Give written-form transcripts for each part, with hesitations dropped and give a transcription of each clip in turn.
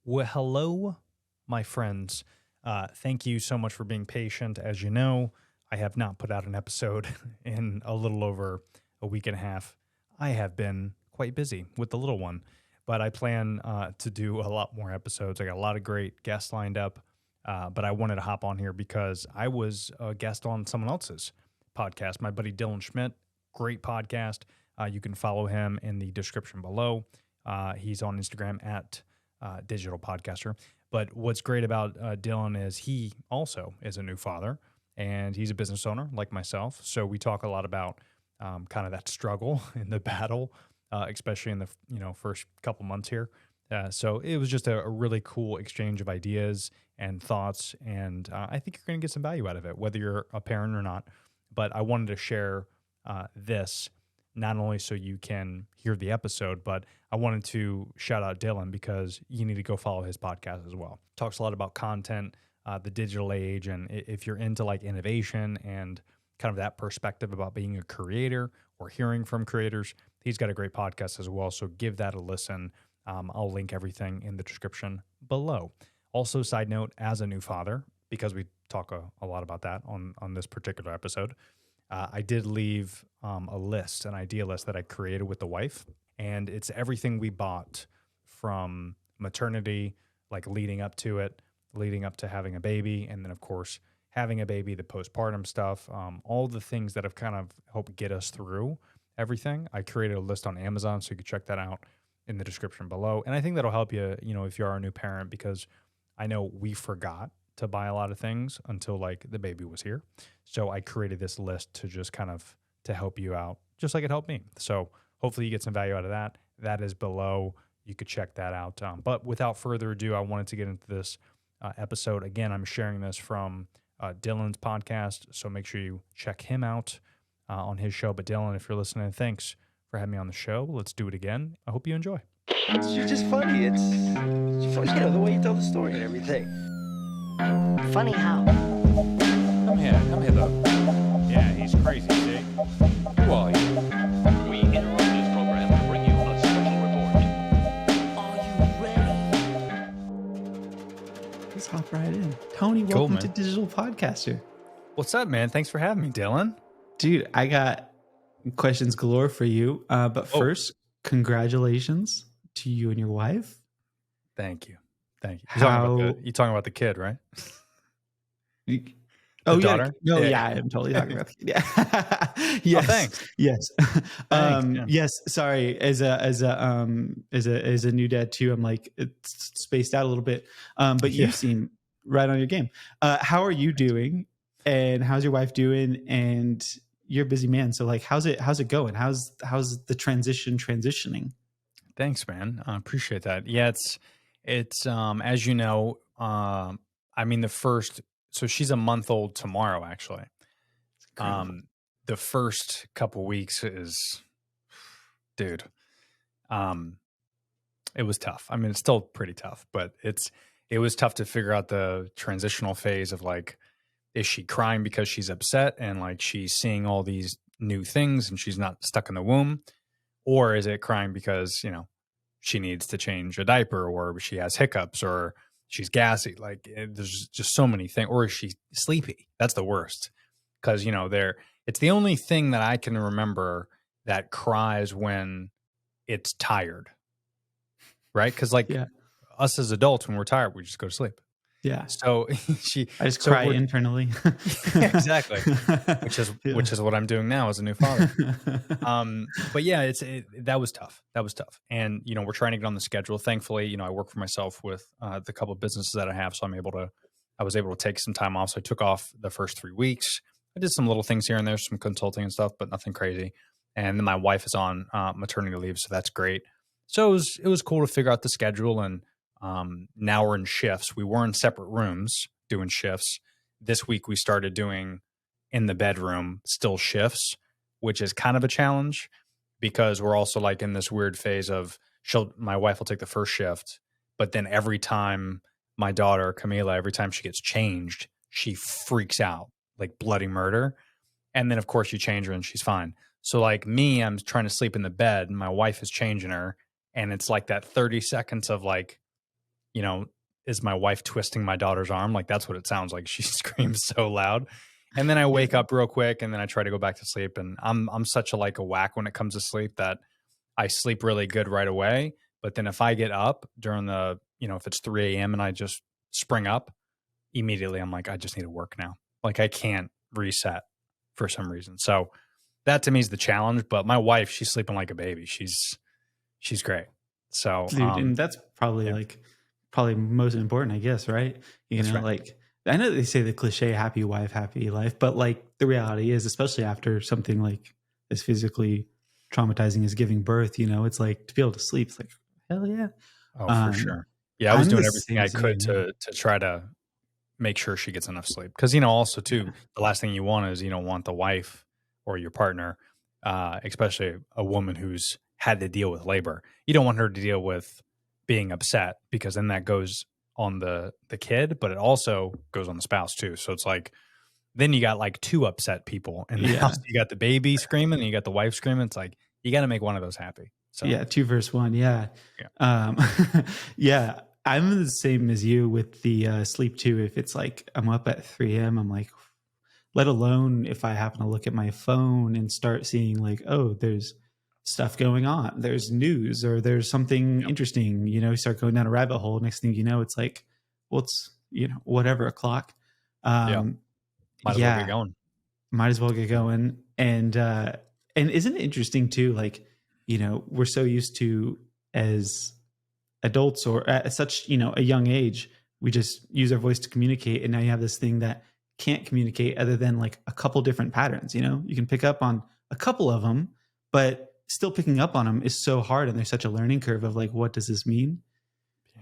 Well, hello, my friends. Thank you so much for being patient. As you know, I have not put out an episode in a little over a week and a half. I have been quite busy with the little one, but I plan to do a lot more episodes. I got a lot of great guests lined up, but I wanted to hop on here because I was a guest on someone else's podcast. My buddy Dylan Schmidt, great podcast. You can follow him in the description below. He's on Instagram at digital podcaster. But what's great about Dylan is he also is a new father and he's a business owner like myself. So we talk a lot about kind of that struggle in the battle, especially in the first couple months here. So it was just a really cool exchange of ideas and thoughts, and I think you're going to get some value out of it, whether you're a parent or not. But I wanted to share this not only so you can hear the episode, but I wanted to shout out Dylan because you need to go follow his podcast as well. Talks a lot about content, the digital age, and if you're into like innovation and kind of that perspective about being a creator or hearing from creators, he's got a great podcast as well. So give that a listen. I'll link everything in the description below. Also, side note, as a new father, because we talk a lot about that on this particular episode, I did leave a list, an idea list that I created with the wife. And it's everything we bought from maternity, like leading up to it, leading up to having a baby. And then, of course, having a baby, the postpartum stuff, all the things that have kind of helped get us through everything. I created a list on Amazon, so you can check that out in the description below. And I think that'll help you, if you are a new parent, because I know we forgot to buy a lot of things until like the baby was here. So I created this list to just kind of to help you out, just like it helped me. So hopefully you get some value out of that. That is below. You could check that out. But without further ado, I wanted to get into this episode. Again, I'm sharing this from Dylan's podcast, so make sure you check him out on his show. But Dylan, if you're listening, thanks for having me on the show. Let's do it again. I hope you enjoy. It's just funny. It's funny, the way you tell the story and everything. Funny how? Come here, though. Yeah, he's crazy, see? Who are you? We interrupt this program to bring you a special report. Are you ready? Let's hop right in. Tony, Cool, welcome man. to Digital Podcaster. What's up, man? Thanks for having me, Dylan. Dude, I got questions galore for you. But first, congratulations to you and your wife. Thank you. You're How- talking about the kid, right? Oh, daughter? yeah. No, Yeah. yeah, I'm totally talking about the kid. Yeah. Yes. Thanks. Yes. Thanks, yeah. Yes. Sorry. As a new dad too, I'm like, it's spaced out a little bit. But you Yeah. seem right on your game. How are you doing? And how's your wife doing? And you're a busy man. So like, how's it going? How's the transitioning? Thanks, man. I appreciate that. Yeah, it's as you know, so she's a month old tomorrow, actually. The first couple weeks is, dude, it was tough. I mean, it's still pretty tough, but it was tough to figure out the transitional phase of like, is she crying because she's upset and like she's seeing all these new things and she's not stuck in the womb? Or is it crying because, she needs to change a diaper or she has hiccups or she's gassy? Like there's just so many things. Or is she sleepy? That's the worst. Because, it's the only thing that I can remember that cries when it's tired. Right? Because us as adults, when we're tired, we just go to sleep. Yeah. So I just cry internally. Exactly. Which is what I'm doing now as a new father. But yeah, that was tough. And, we're trying to get on the schedule. Thankfully, I work for myself with the couple of businesses that I have. So I was able to take some time off. So I took off the first 3 weeks. I did some little things here and there, some consulting and stuff, but nothing crazy. And then my wife is on maternity leave. So that's great. So it was cool to figure out the schedule. And now we're in shifts. We were in separate rooms doing shifts. This week we started doing in the bedroom still shifts, which is kind of a challenge because we're also like in this weird phase of my wife will take the first shift, but then every time my daughter Camila, every time she gets changed, she freaks out like bloody murder. And then of course you change her and she's fine. So like me, I'm trying to sleep in the bed and my wife is changing her. And it's like that 30 seconds of like, is my wife twisting my daughter's arm? Like that's what it sounds like. She screams so loud. And then I wake up real quick and then I try to go back to sleep. And I'm such a whack when it comes to sleep that I sleep really good right away. But then if I get up during the, if it's 3 a.m. and I just spring up, immediately I'm like, I just need to work now. Like I can't reset for some reason. So that to me is the challenge. But my wife, she's sleeping like a baby. She's great. So Dude, and that's probably probably most important, I guess, right? Right. I know they say the cliche happy wife, happy life, but the reality is, especially after something like as physically traumatizing as giving birth, it's like to be able to sleep, it's like, hell yeah. Oh, for sure. Yeah. I was I'm the doing everything same I as you, could man. to try to make sure she gets enough sleep. Cause also too, the last thing you want is, you don't want the wife or your partner, especially a woman who's had to deal with labor. You don't want her to deal with being upset because then that goes on the kid, but it also goes on the spouse too. So it's like, then you got two upset people in the house. You got the baby screaming and you got the wife screaming. It's like, you got to make one of those happy. So Yeah, 2 versus 1. Yeah. Yeah. Yeah. I'm the same as you with the sleep too. If it's like I'm up at 3 a.m., I'm like, let alone if I happen to look at my phone and start seeing oh, there's stuff going on. There's news or there's something interesting, you start going down a rabbit hole. Next thing you know, it's like, well, it's, whatever o'clock. Yeah. Might as well get going. Might as well get going. And isn't it interesting too? We're so used to as adults or at such, a young age, we just use our voice to communicate. And now you have this thing that can't communicate other than a couple different patterns. You can pick up on a couple of them, but still picking up on them is so hard. And there's such a learning curve of what does this mean?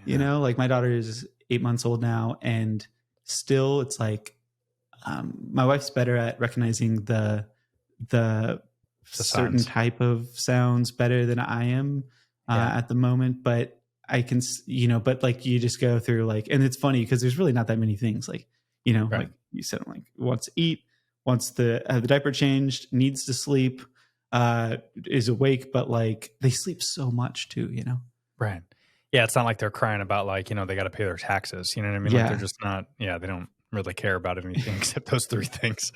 Yeah. My daughter is 8 months old now, and still it's my wife's better at recognizing the certain signs. type of sounds better than I am at the moment. But I can, but you just go through and it's funny because there's really not that many things Right. like you said, wants to eat, wants to have the diaper changed, needs to sleep, is awake, but they sleep so much too, Right. Yeah. It's not like they're crying about they got to pay their taxes. You know what I mean? They're Yeah. just not, they don't really care about anything except those 3 things,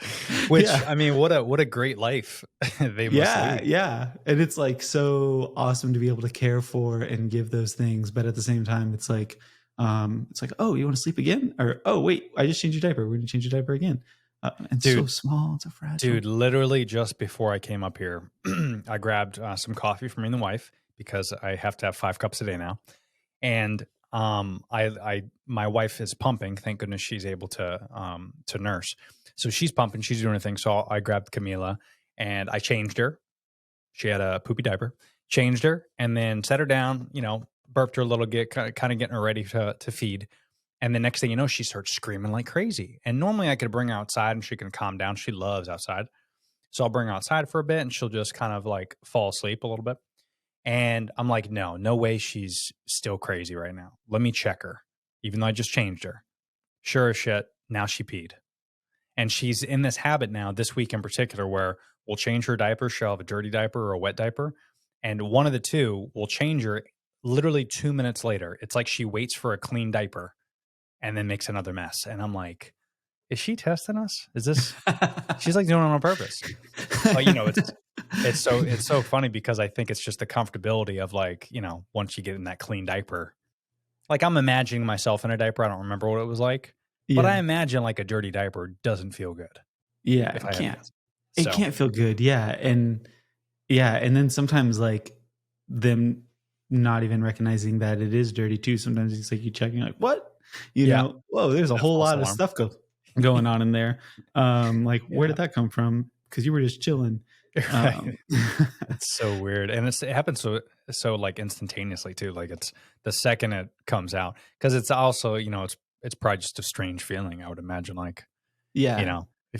which Yeah. I mean, what a great life they must lead. Yeah. And it's so awesome to be able to care for and give those things. But at the same time, it's oh, you want to sleep again? Or, oh, wait, I just changed your diaper. We're going to change your diaper again. And so small and so fragile. Dude, literally just before I came up here, I grabbed some coffee for me and the wife because I have to have 5 cups a day now. And my wife is pumping. Thank goodness she's able to nurse. So she's pumping, she's doing her thing. So I grabbed Camila and I changed her. She had a poopy diaper, changed her, and then set her down, burped her a little, kind of getting her ready to feed. And the next thing you know, she starts screaming like crazy. And normally I could bring her outside and she can calm down. She loves outside. So I'll bring her outside for a bit and she'll just kind of fall asleep a little bit. And I'm like, no way she's still crazy right now. Let me check her, even though I just changed her. Sure as shit, now she peed. And she's in this habit now, this week in particular, where we'll change her diaper. She'll have a dirty diaper or a wet diaper. And one of the two will change her literally 2 minutes later. It's like she waits for a clean diaper and then makes another mess. And I'm like, is she testing us? Is this, she's doing it on purpose. But it's so funny because I think it's just the comfortability of once you get in that clean diaper, I'm imagining myself in a diaper. I don't remember what it was like, but I imagine a dirty diaper doesn't feel good. Yeah. If It I had can't. to. It So, can't feel good. Yeah. And then sometimes them not even recognizing that it is dirty too. Sometimes it's you checking what? Whoa, there's a whole false lot alarm. of stuff going on in there. Where did that come from? Because you were just chilling. Right. It's so weird. And it happens so instantaneously too. It's the second it comes out. Because it's also, it's probably just a strange feeling, I would imagine.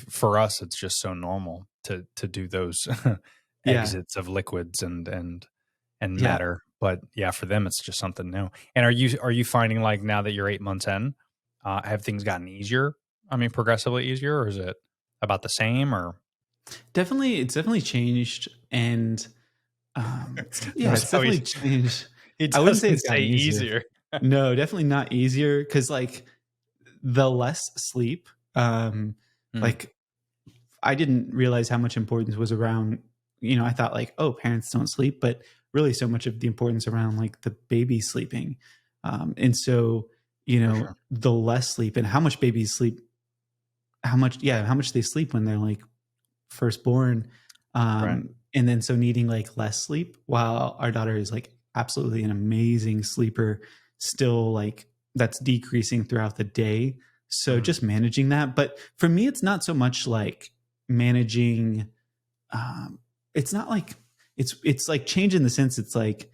For us, it's just so normal to do those exits of liquids and matter. But yeah, for them, it's just something new. And are you finding now that you're 8 months in, have things gotten easier? I mean, progressively easier, or is it about the same? Or it's definitely changed, and it's definitely changed. It I wouldn't say doesn't it's gotten easier. No, definitely not easier because like the less sleep, Mm, like I didn't realize how much importance was around, I thought like, oh, parents don't sleep, but really so much of the importance around like the baby sleeping. And so, for sure. the less sleep and how much babies sleep, how much they sleep when they're like firstborn. Right. And then so needing like less sleep while our daughter is like absolutely an amazing sleeper, still like that's decreasing throughout the day. So Mm, just managing that. But for me, it's not so much like managing, um, it's not like it's like change in the sense it's like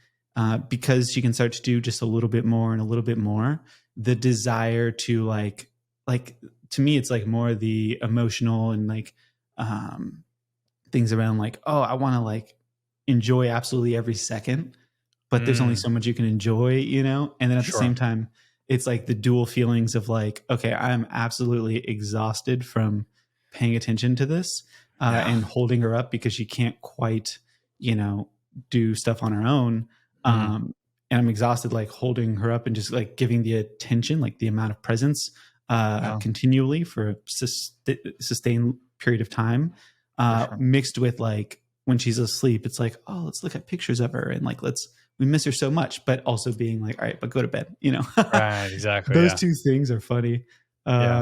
because she can start to do just a little bit more and a little bit more, the desire to like to me it's like more the emotional and like um things around like, oh, I want to like enjoy absolutely every second, but there's only mm, so much you can enjoy, and then at the sure. same time it's like the dual feelings of like, okay, I'm absolutely exhausted from paying attention to this Yeah. and holding her up because she can't quite, you know do stuff on her own. Mm, And I'm exhausted like holding her up and just like giving the attention, like the amount of presence yeah, continually for a sustained period of time, for sure. mixed with like when she's asleep, it's like, oh, let's look at pictures of her and like we miss her so much, but also being like, all right, but go to bed. Right. Exactly. Those Yeah. two things are funny. Yeah.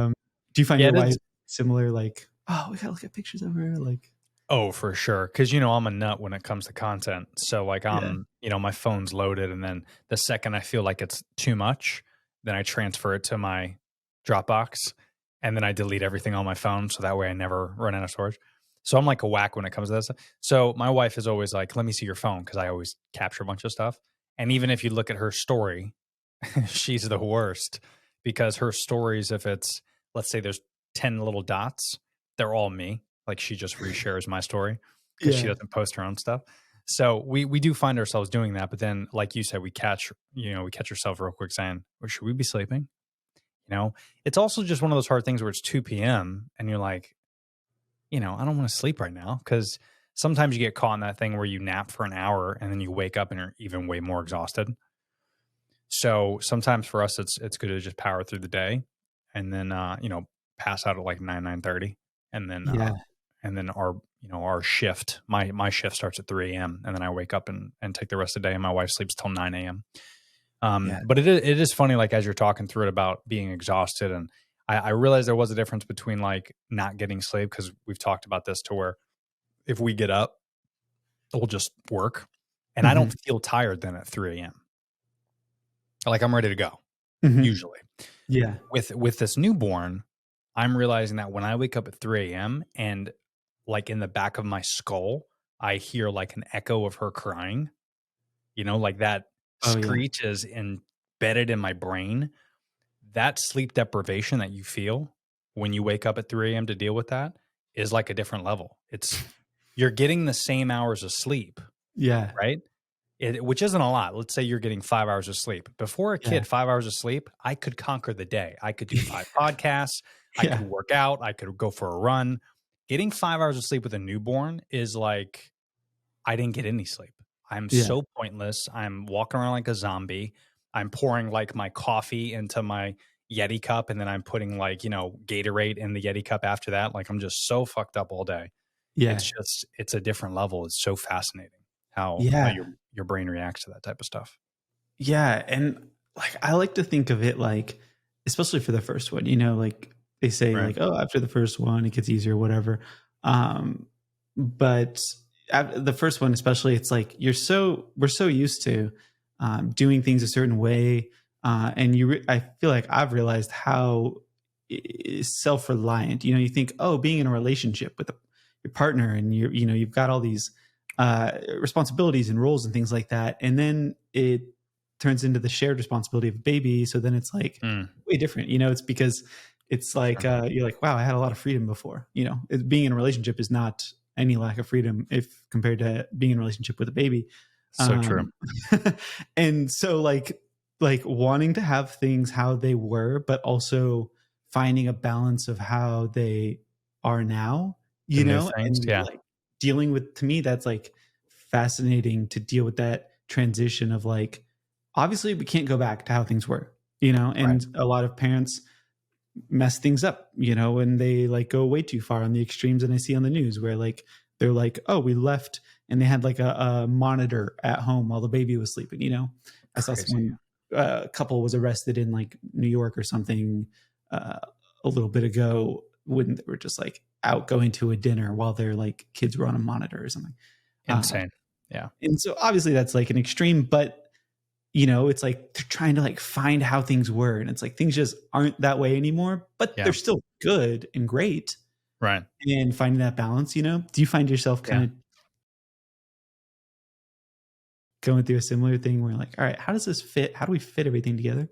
Do you find Yeah. your It wife is. similar? Like, oh, we gotta look at pictures of her. Like, Oh, for sure. Cause I'm a nut when it comes to content. So like yeah, my phone's loaded and then the second I feel like it's too much, then I transfer it to my Dropbox and then I delete everything on my phone. So that way I never run out of storage. So I'm like a whack when it comes to this. So my wife is always like, let me see your phone. Cause I always capture a bunch of stuff. And even if you look at her story, she's the worst because her stories, if it's, let's say there's 10 little dots, they're all me. Like she just reshares my story because she yeah, doesn't post her own stuff. So we do find ourselves doing that. But then, like you said, we catch ourselves real quick saying, well, should we be sleeping? It's also just one of those hard things where it's 2 p.m. and you're like, I don't want to sleep right now because sometimes you get caught in that thing where you nap for an hour and then you wake up and you're even way more exhausted. So sometimes for us, it's good to just power through the day, and then pass out at like 9:30, and then yeah, our shift, my shift starts at 3 a.m. and then I wake up and take the rest of the day, and my wife sleeps till 9 a.m. yeah. But it is funny, like as you're talking through it about being exhausted, and I realized there was a difference between like not getting sleep because we've talked about this to where if we get up, we'll just work, and I Hmm. don't feel tired then at 3 a.m. Like I'm ready to go Hmm. usually. Yeah, With this newborn, I'm realizing that when I wake up at 3 a.m. and like in the back of my skull, I hear like an echo of her crying, like that oh yeah, screech is embedded in my brain. That sleep deprivation that you feel when you wake up at 3 a.m. to deal with that is like a different level. You're getting the same hours of sleep, yeah, right? Which isn't a lot. Let's say you're getting 5 hours of sleep. Before a yeah, kid, 5 hours of sleep, I could conquer the day. I could do 5 podcasts. I could yeah, work out. I could go for a run. Getting 5 hours of sleep with a newborn is like, I didn't get any sleep. I'm yeah, so pointless. I'm walking around like a zombie. I'm pouring like my coffee into my Yeti cup and then I'm putting like, Gatorade in the Yeti cup after that. Like I'm just so fucked up all day. yeah, It's a different level. It's so fascinating how yeah. your brain reacts to that type of stuff. Yeah, and like I like to think of it like, especially for the first one, like they say Right. like, oh, after the first one, it gets easier, whatever. Um, but the first one, especially, it's like we're so used to doing things a certain way, and I feel like I've realized how self reliant. You think, oh, being in a relationship with your partner, and you've got all these responsibilities and roles and things like that, and then it turns into the shared responsibility of a baby. So then it's like Mm, way different. It's because it's like sure. you're like, wow, I had a lot of freedom before. Being in a relationship is not any lack of freedom if compared to being in a relationship with a baby. So true. Um, and so like wanting to have things how they were, but also finding a balance of how they are now, The new things. and Yeah. like dealing with, to me, that's like fascinating to deal with that transition of like obviously we can't go back to how things were, and a lot of parents mess things up, and they like go way too far on the extremes. And I see on the news where like they're like, oh, we left and they had like a monitor at home while the baby was sleeping. I saw Crazy. someone, a couple was arrested in like New York or something a little bit ago when they were just like out going to a dinner while their like kids were on a monitor or something. Insane. Yeah. And so obviously that's like an extreme, but it's like they're trying to like find how things were. And it's like things just aren't that way anymore, but Yeah. they're still good and great. Right. And finding that balance, do you find yourself kind of going through a similar thing where you're like, all right, how does this fit? How do we fit everything together?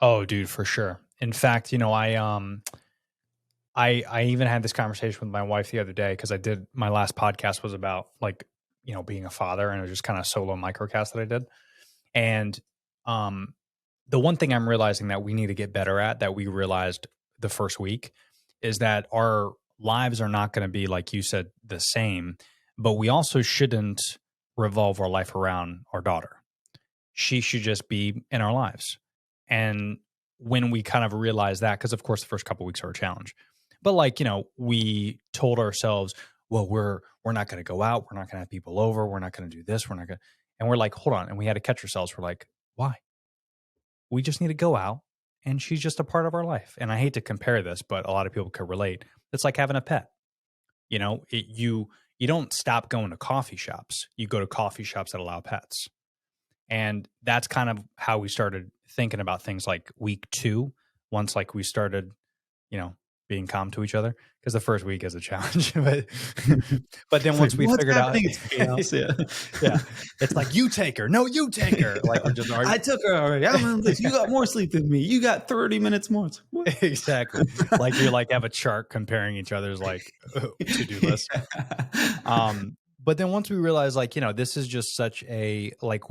Oh, dude, for sure. In fact, I even had this conversation with my wife the other day because my last podcast was about like, being a father, and it was just kind of solo microcast that I did. And the one thing I'm realizing that we need to get better at, that we realized the first week, is that our lives are not going to be, like you said, the same, but we also shouldn't revolve our life around our daughter. She should just be in our lives. And when we kind of realize that, because of course the first couple of weeks are a challenge, but like, we told ourselves, well, we're not going to go out. We're not going to have people over. We're not going to do this. We're not going to, and we're like, hold on. And we had to catch ourselves. We're like, why? We just need to go out, and she's just a part of our life. And I hate to compare this, but a lot of people can relate. It's like having a pet. You don't stop going to coffee shops. You go to coffee shops that allow pets. And that's kind of how we started thinking about things like week 2, once like we started, being calm to each other, because the first week is a challenge. but then once we figured out, yeah, it's like, you take her. No, you take her. Like we're just arguing. I took her already. I don't know this. You got more sleep than me. You got 30 minutes more. Exactly. Like you like have a chart comparing each other's like to-do list. But then once we realized like, this is just such a, like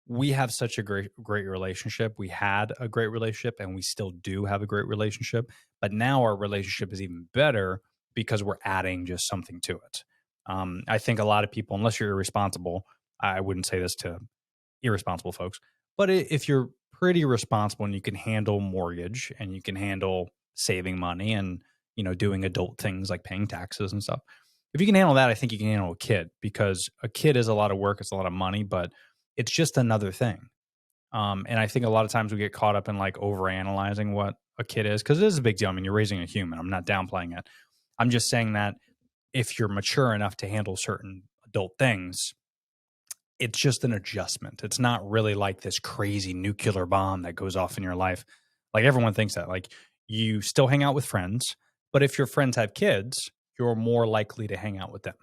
we have such a great relationship. We had a great relationship, and we still do have a great relationship. But now our relationship is even better because we're adding just something to it. I think a lot of people, unless you're irresponsible, I wouldn't say this to irresponsible folks, but if you're pretty responsible and you can handle mortgage and you can handle saving money and, doing adult things like paying taxes and stuff, if you can handle that, I think you can handle a kid, because a kid is a lot of work. It's a lot of money, but it's just another thing. And I think a lot of times we get caught up in like overanalyzing what a kid is, because it is a big deal. I mean, you're raising a human. I'm not downplaying it. I'm just saying that if you're mature enough to handle certain adult things, it's just an adjustment. It's not really like this crazy nuclear bomb that goes off in your life. Like everyone thinks that, like you still hang out with friends, but if your friends have kids, you're more likely to hang out with them.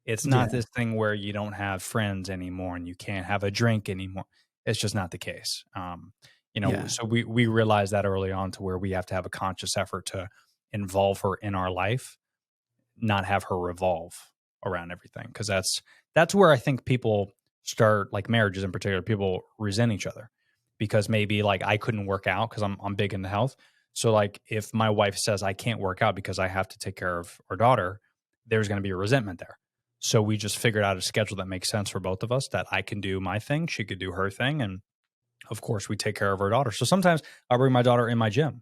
It's not this thing where you don't have friends anymore and you can't have a drink anymore. It's just not the case. So we realized that early on, to where we have to have a conscious effort to involve her in our life, not have her revolve around everything. Because that's where I think people start, like marriages in particular, people resent each other, because maybe like I couldn't work out because I'm big into health. So like if my wife says I can't work out because I have to take care of our daughter, there's going to be a resentment there. So we just figured out a schedule that makes sense for both of us, that I can do my thing, she could do her thing. And of course we take care of our daughter. So sometimes I'll bring my daughter in my gym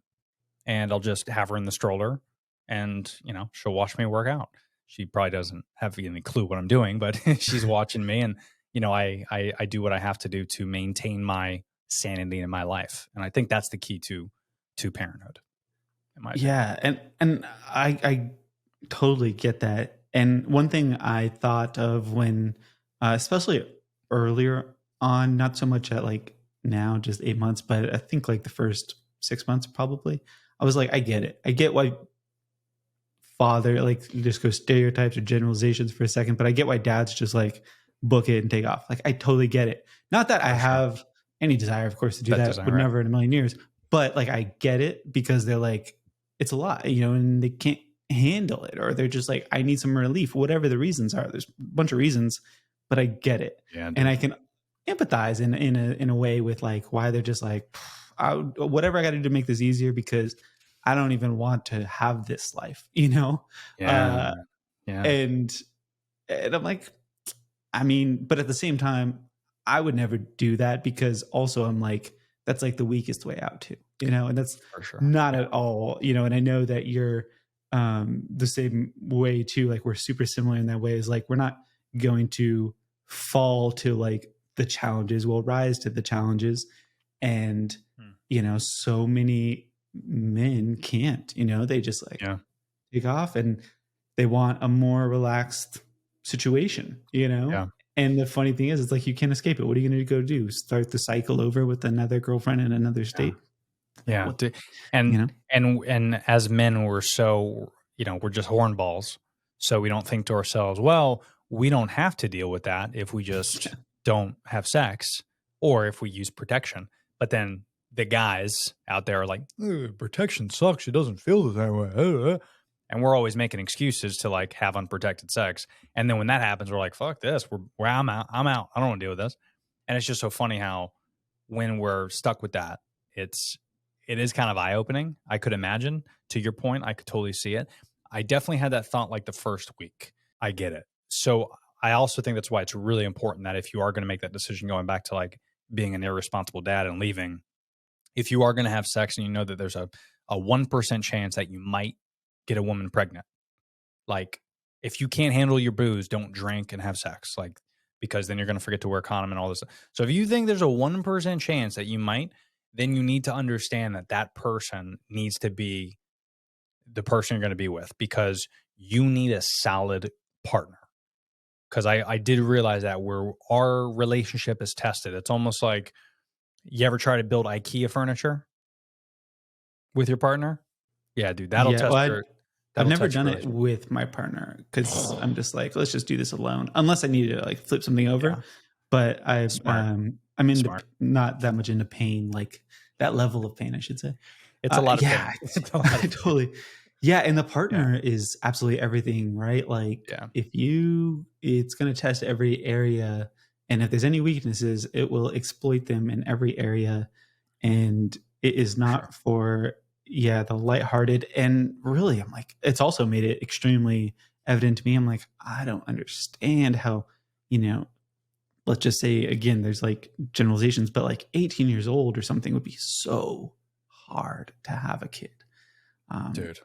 and I'll just have her in the stroller and, she'll watch me work out. She probably doesn't have any clue what I'm doing, but she's watching me, and, I do what I have to do to maintain my sanity in my life. And I think that's the key to parenthood. Yeah. And I totally get that. And one thing I thought of when, especially earlier on, not so much at like now, just 8 months, but I think like the first 6 months, probably, I was like, I get it. I get why father, like just go stereotypes or generalizations for a second, but I get why dads just like book it and take off. Like I totally get it. Not that I have any desire, of course, to do that, would never in a million years, but like I get it, because they're like, it's a lot, and they can't handle it, or they're just like, I need some relief, whatever the reasons are. There's a bunch of reasons, but I get it. Yeah, and I can empathize in a way with like why they're just like, whatever I got to do to make this easier, because I don't even want to have this life, Yeah. And I'm like, I mean, but at the same time, I would never do that because also I'm like, that's like the weakest way out too, and that's For sure. not at all, and I know that you're the same way too. Like we're super similar in that way, is like, we're not going to fall to like the challenges, we'll rise to the challenges. And, so many men can't, they just like take off and they want a more relaxed situation, Yeah. And the funny thing is, it's like, you can't escape it. What are you going to go do? Start the cycle over with another girlfriend in another state? Yeah. What, And as men, we're so, we're just hornballs. So we don't think to ourselves, well, we don't have to deal with that if we just don't have sex or if we use protection. But then the guys out there are like, protection sucks. It doesn't feel the same way. And we're always making excuses to like have unprotected sex. And then when that happens, we're like, fuck this. I'm out. I don't want to deal with this. And it's just so funny how when we're stuck with that, it is kind of eye-opening. I could imagine, to your point, I could totally see it. I definitely had that thought like the first week. I get it. So I also think that's why it's really important that if you are going to make that decision, going back to like being an irresponsible dad and leaving, if you are going to have sex and you know that there's a 1% chance that you might get a woman pregnant, like if you can't handle your booze, don't drink and have sex, like, because then you're going to forget to wear a condom and all this. So if you think there's a 1% chance that you might, then you need to understand that that person needs to be the person you're going to be with, because you need a solid partner. Because I did realize that where our relationship is tested, it's almost like, you ever try to build IKEA furniture with your partner? Yeah, dude, that'll test your. I've never done it with my partner because I'm just like, let's just do this alone, unless I need to like flip something over. Yeah. But I'm not that much into pain, like that level of pain, I should say. It's a lot of pain. It's a lot of totally. Yeah, and the partner is absolutely everything, right? Like it's going to test every area, and if there's any weaknesses, it will exploit them in every area, and it is not for the lighthearted. And really, I'm like, it's also made it extremely evident to me. I'm like, I don't understand how, let's just say again, there's like generalizations, but like 18 years old or something would be so hard to have a kid. Dude,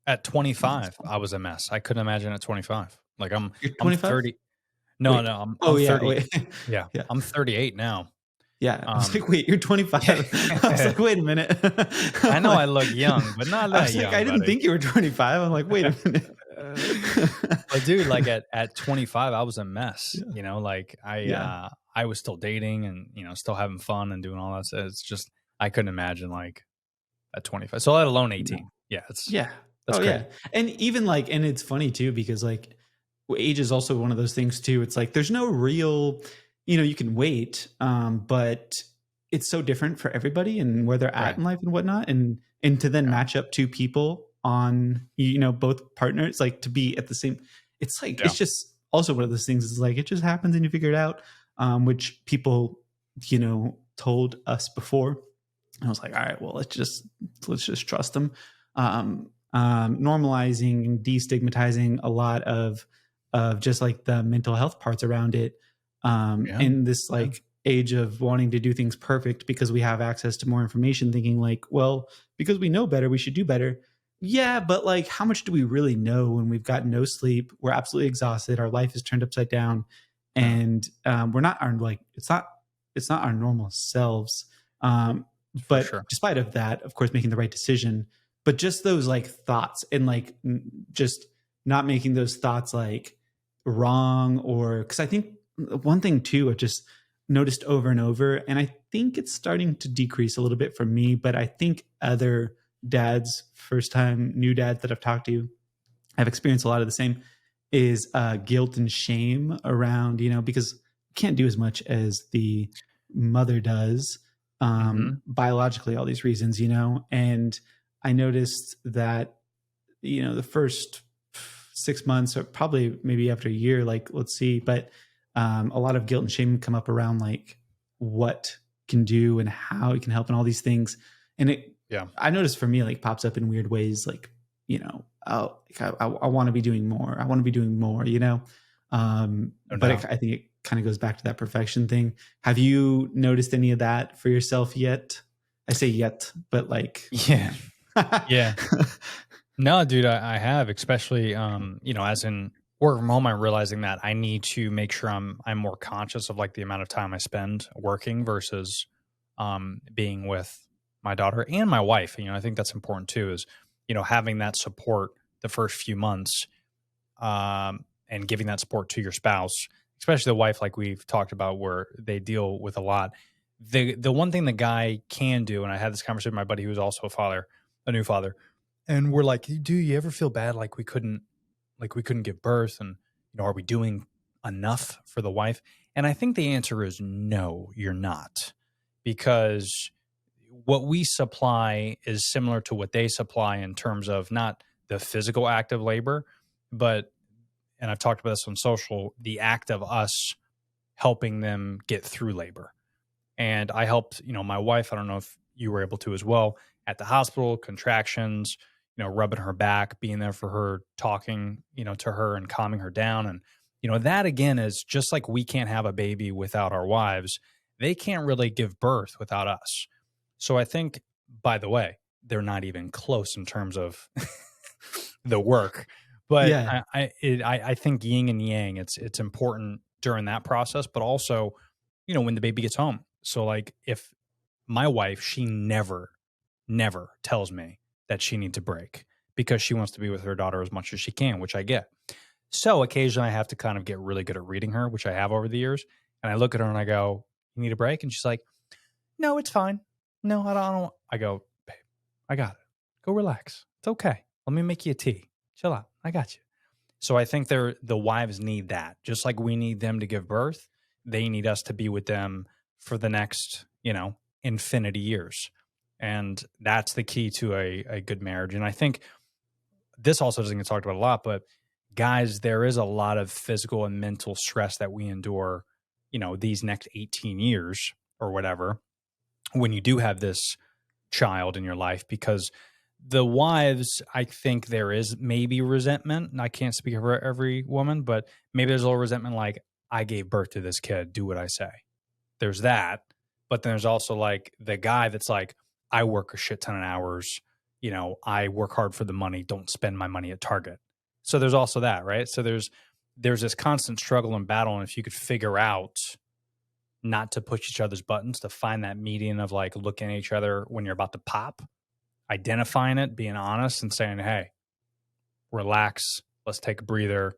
at 25, I was a mess. I couldn't imagine at 25. Like You're 25? I'm 30. No, Wait. I'm 30. Wait. Yeah, I'm 38 now. Yeah. I was like, wait, you're 25. I was like, wait a minute. I know I look young, but not that young. I didn't think you were 25. I'm like, wait a minute. But dude, like at 25, I was a mess. Like I was still dating and still having fun and doing all that. So it's just, I couldn't imagine like at 25. So let alone 18. Yeah. That's great. Yeah. And even like, and it's funny too, because like age is also one of those things too. It's like, there's no real, you can wait, but it's so different for everybody and where they're at in life and whatnot. And to then match up two people on, both partners, like to be at the same, it's like, it's just also one of those things is like, it just happens and you figure it out, which people, told us before. And I was like, all right, well, let's just trust them. Normalizing and destigmatizing a lot of just like the mental health parts around it. In this like age of wanting to do things perfect because we have access to more information, thinking like, well, because we know better, we should do better. Yeah. But like, how much do we really know when we've got no sleep? We're absolutely exhausted. Our life is turned upside down and, we're not our, like, it's not our normal selves. But despite of that, of course, making the right decision, but just those like thoughts and like, just not making those thoughts like wrong, or, cause I think one thing too, I've just noticed over and over, and I think it's starting to decrease a little bit for me, but I think other dads, first time new dads that I've talked to, I've experienced a lot of the same, is guilt and shame around, because you can't do as much as the mother does, biologically, all these reasons, and I noticed that, the first 6 months or probably maybe after a year, like, let's see, but a lot of guilt and shame come up around like what can do and how it can help and all these things. And I noticed for me, like pops up in weird ways, like, I want to be doing more. I want to be doing more, but I think kind of goes back to that perfection thing. Have you noticed any of that for yourself yet? I say yet, but like, Yeah. Yeah. No, dude, I have, especially, as in work from home, I'm realizing that I need to make sure I'm more conscious of like the amount of time I spend working versus being with my daughter and my wife. I think that's important too, is, having that support the first few months, and giving that support to your spouse, especially the wife, like we've talked about, where they deal with a lot. The one thing the guy can do, and I had this conversation with my buddy who's also a new father, and we're like, do you ever feel bad like we couldn't give birth, and are we doing enough for the wife? And I think the answer is no, you're not, because what we supply is similar to what they supply in terms of not the physical act of labor, but, and I've talked about this on social, the act of us helping them get through labor. And I helped, my wife, I don't know if you were able to as well, at the hospital, contractions, rubbing her back, being there for her, talking, to her and calming her down. And, that again is just like we can't have a baby without our wives. They can't really give birth without us. So I think, by the way, they're not even close in terms of the work. But yeah, I think yin and yang, it's important during that process, but also, when the baby gets home. So like if my wife, she never tells me that she needs a break because she wants to be with her daughter as much as she can, which I get. So occasionally I have to kind of get really good at reading her, which I have over the years. And I look at her and I go, you need a break? And she's like, no, it's fine. No, I don't. I go, babe, I got it. Go relax. It's okay. Let me make you a tea. Chill out. I got you. So I think the wives need that. Just like we need them to give birth, they need us to be with them for the next, infinity years. And that's the key to a good marriage. And I think this also doesn't get talked about a lot, but guys, there is a lot of physical and mental stress that we endure, these next 18 years or whatever, when you do have this child in your life, because the wives, I think there is maybe resentment. And I can't speak for every woman, but maybe there's a little resentment like, I gave birth to this kid, do what I say. There's that. But then there's also like the guy that's like, I work a shit ton of hours. I work hard for the money. Don't spend my money at Target. So there's also that, right? So there's this constant struggle and battle. And if you could figure out not to push each other's buttons, to find that median of like looking at each other when you're about to pop, identifying it, being honest and saying, hey, relax, let's take a breather.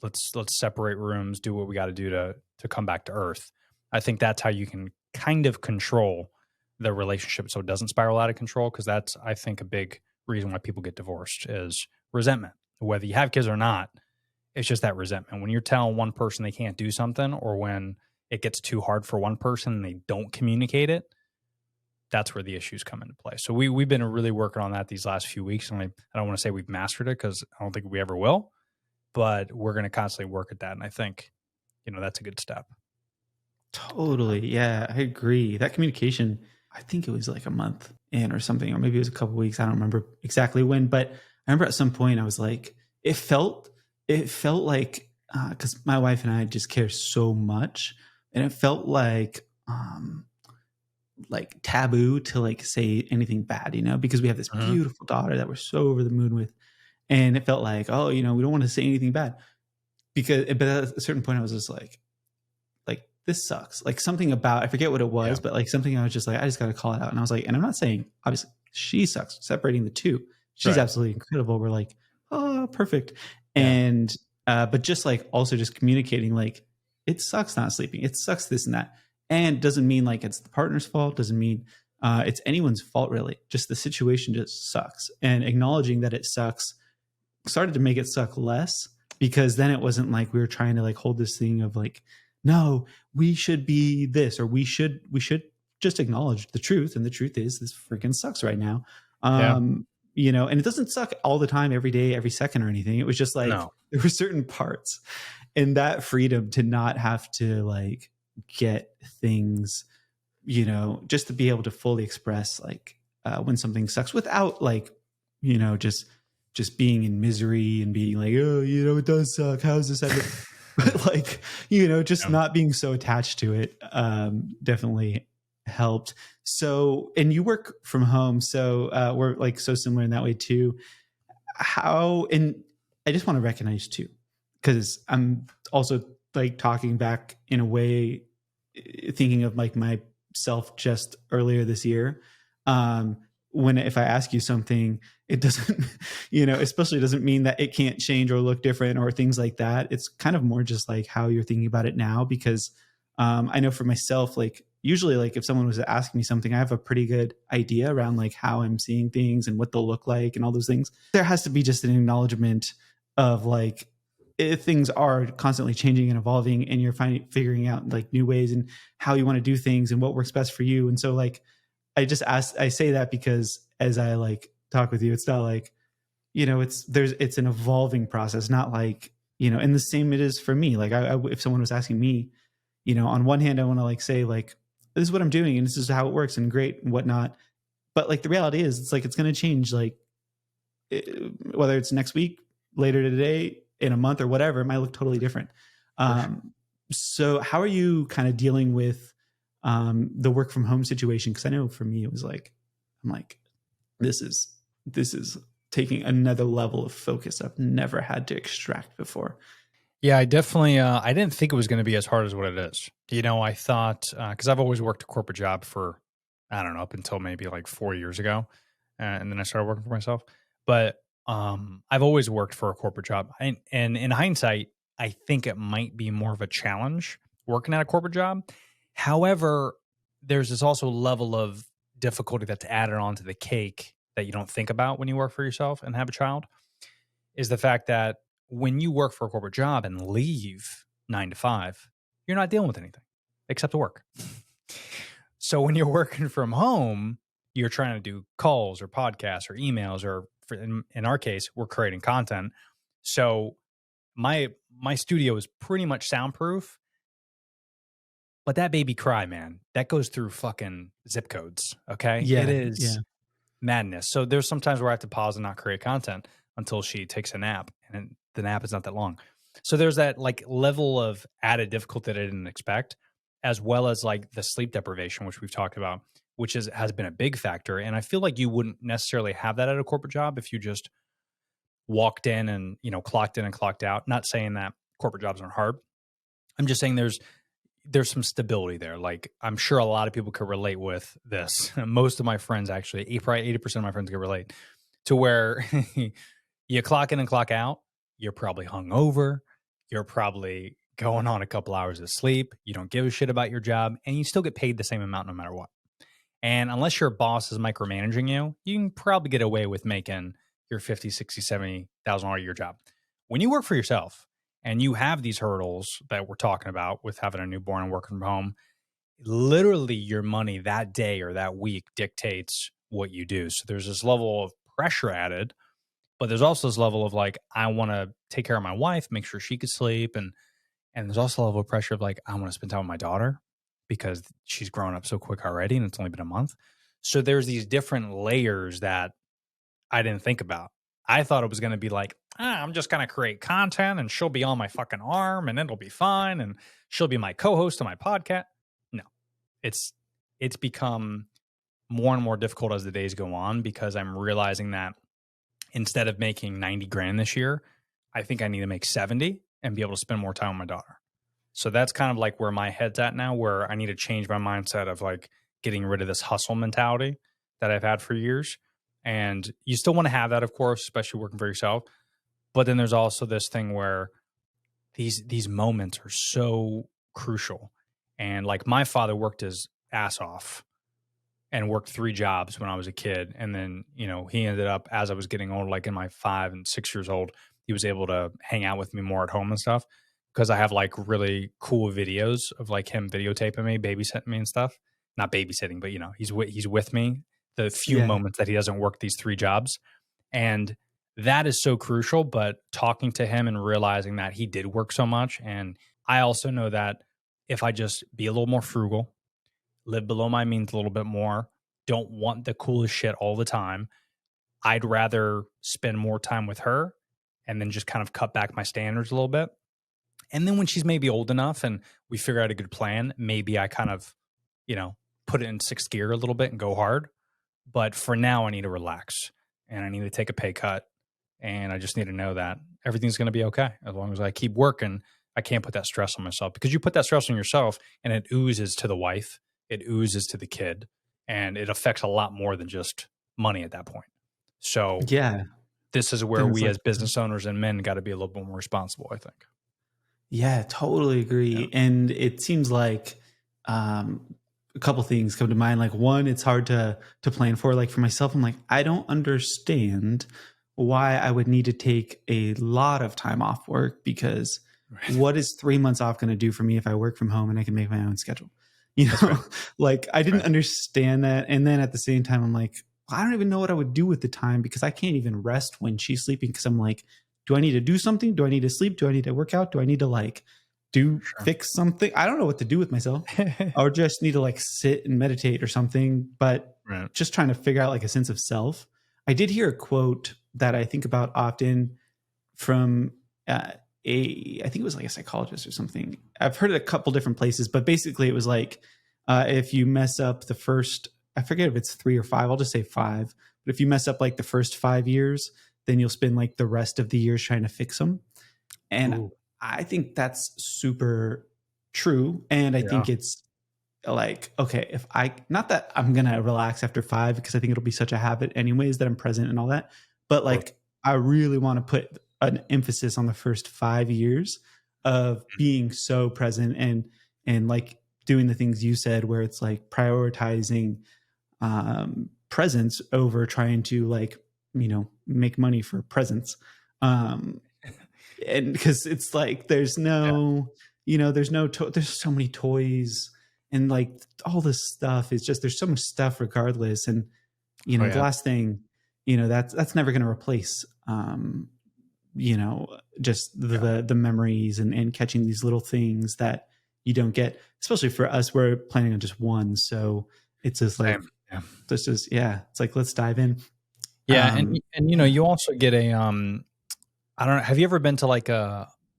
Let's separate rooms, do what we got to do to come back to earth. I think that's how you can kind of control the relationship so it doesn't spiral out of control, because that's, I think, a big reason why people get divorced is resentment. Whether you have kids or not, it's just that resentment. When you're telling one person they can't do something, or when it gets too hard for one person and they don't communicate it, that's where the issues come into play. So we've been really working on that these last few weeks. And I don't want to say we've mastered it, because I don't think we ever will, but we're going to constantly work at that. And I think, that's a good step. totally. Yeah, I agree. That communication, I think it was like a month in or something, or maybe it was a couple of weeks. I don't remember exactly when, but I remember at some point I was like, it felt like, because my wife and I just care so much, and it felt like taboo to like say anything bad, because we have this beautiful daughter that we're so over the moon with, and it felt like, oh, we don't want to say anything bad, but at a certain point I was just like this sucks, like something about, I forget what it was, but like something I was just like, I just got to call it out. And I was like, and I'm not saying obviously she sucks, separating the two, she's absolutely incredible, we're like, oh, perfect. And but just like also just communicating like, it sucks not sleeping, it sucks this and that, and doesn't mean like it's the partner's fault, doesn't mean it's anyone's fault really, just the situation just sucks, and acknowledging that it sucks started to make it suck less, because then it wasn't like we were trying to like hold this thing of like, no, we should be this, or we should just acknowledge the truth. And the truth is this freaking sucks right now. And it doesn't suck all the time, every day, every second or anything. It was just like, there were certain parts, and that freedom to not have to like get things, just to be able to fully express like when something sucks without like, just being in misery and being like, oh, it does suck. How's this ever? like, just not being so attached to it definitely helped. So, and you work from home, so we're like so similar in that way too. And I just want to recognize too, because I'm also like talking back in a way, thinking of like myself just earlier this year. When if I ask you something, it doesn't, especially doesn't mean that it can't change or look different or things like that. It's kind of more just like how you're thinking about it now, because I know for myself, like usually like if someone was asking me something, I have a pretty good idea around like how I'm seeing things and what they'll look like and all those things. There has to be just an acknowledgement of like, if things are constantly changing and evolving, and you're figuring out like new ways and how you want to do things and what works best for you. And so like, I say that because as I like talk with you, it's not like, it's an evolving process, not like, and the same it is for me. Like if someone was asking me, on one hand, I want to like say like, this is what I'm doing and this is how it works and great and whatnot. But like the reality is it's like, it's going to change, like whether it's next week, later today, in a month or whatever, it might look totally different. So how are you kind of dealing with the work from home situation? Because I know for me, it was like, I'm like, this is taking another level of focus I've never had to extract before. Yeah, I definitely, I didn't think it was going to be as hard as what it is. I thought, because I've always worked a corporate job for, I don't know, up until maybe like 4 years ago. And then I started working for myself. But I've always worked for a corporate job. And in hindsight, I think it might be more of a challenge working at a corporate job. However, there's this also level of difficulty that's added onto the cake that you don't think about when you work for yourself and have a child, is the fact that when you work for a corporate job and leave 9 to 5, you're not dealing with anything except the work. So when you're working from home, you're trying to do calls or podcasts or emails, or in our case, we're creating content. So my studio is pretty much soundproof, but that baby cry, man, that goes through fucking zip codes. Okay. Yeah, It is yeah. madness. So there's sometimes where I have to pause and not create content until she takes a nap, and the nap is not that long. So there's that like level of added difficulty that I didn't expect, as well as like the sleep deprivation, which we've talked about, which has been a big factor. And I feel like you wouldn't necessarily have that at a corporate job if you just walked in and, clocked in and clocked out. Not saying that corporate jobs aren't hard. I'm just saying there's some stability there. Like I'm sure a lot of people could relate with this. Most of my friends, actually, probably 80% of my friends could relate to where you clock in and clock out. You're probably hungover. You're probably going on a couple hours of sleep. You don't give a shit about your job, and you still get paid the same amount no matter what. And unless your boss is micromanaging you, you can probably get away with making your 50, 60, 70,000 a year job. When you work for yourself and you have these hurdles that we're talking about with having a newborn and working from home, literally your money that day or that week dictates what you do. So there's this level of pressure added, but there's also this level of like, I want to take care of my wife, make sure she could sleep. And there's also a level of pressure of like, I want to spend time with my daughter because she's grown up so quick already and it's only been a month. So there's these different layers that I didn't think about. I thought it was going to be like, I'm just going to create content and she'll be on my fucking arm and it'll be fine. And she'll be my co-host on my podcast. No, it's become more and more difficult as the days go on, because I'm realizing that instead of making 90 grand this year, I think I need to make 70 and be able to spend more time with my daughter. So that's kind of like where my head's at now, where I need to change my mindset of like getting rid of this hustle mentality that I've had for years. And you still want to have that, of course, especially working for yourself. But then there's also this thing where these moments are so crucial. And like my father worked his ass off and worked 3 jobs when I was a kid. And then, he ended up, as I was getting old, like in my 5 and 6 years old, he was able to hang out with me more at home and stuff, because I have like really cool videos of like him videotaping me, babysitting me and stuff. Not babysitting, but he's with me the few moments that he doesn't work these 3 jobs. And that is so crucial. But talking to him and realizing that he did work so much. And I also know that if I just be a little more frugal, live below my means a little bit more, don't want the coolest shit all the time, I'd rather spend more time with her and then just kind of cut back my standards a little bit And then when she's maybe old enough and we figure out a good plan, maybe I kind of, put it in sixth gear a little bit and go hard. But for now, I need to relax and I need to take a pay cut. And I just need to know that everything's going to be okay as long as I keep working. I can't put that stress on myself, because you put that stress on yourself and it oozes to the wife, it oozes to the kid, and it affects a lot more than just money at that point. So Yeah. this is where Things we like as business owners and men got to be a little bit more responsible, I think. Yeah, totally agree. Yeah. And it seems like a couple things come to mind. Like, one, it's hard to plan for. Like for myself, I'm like, I don't understand why I would need to take a lot of time off work, because what is 3 months off going to do for me if I work from home and I can make my own schedule? You know, right. like I didn't understand that. And then at the same time, I'm like, I don't even know what I would do with the time, because I can't even rest when she's sleeping. Because I'm like, do I need to do something? Do I need to sleep? Do I need to work out? Do I need to like fix something? I don't know what to do with myself. Or just need to like sit and meditate or something. But Right. just trying to figure out like a sense of self. I did hear a quote that I think about often from I think it was like a psychologist or something. I've heard it a couple different places, but basically it was like, if you mess up the first, I forget if it's 3 or 5, I'll just say 5. But if you mess up like the first 5 years, then you'll spend like the rest of the years trying to fix them. And Ooh. I think that's super true. And I think it's like, okay, if not that I'm going to relax after 5, because I think it'll be such a habit anyways that I'm present and all that. But like, I really want to put an emphasis on the first 5 years of being so present and like doing the things you said, where it's like prioritizing presence over trying to like, make money for presents. And because it's like, there's there's so many toys and like all this stuff is just, there's so much stuff regardless. And, the last thing, that's never going to replace, just the memories and catching these little things that you don't get, especially for us, we're planning on just one. So it's just like, it's like, let's dive in. Yeah. And you also get a, I don't know, have you ever been to like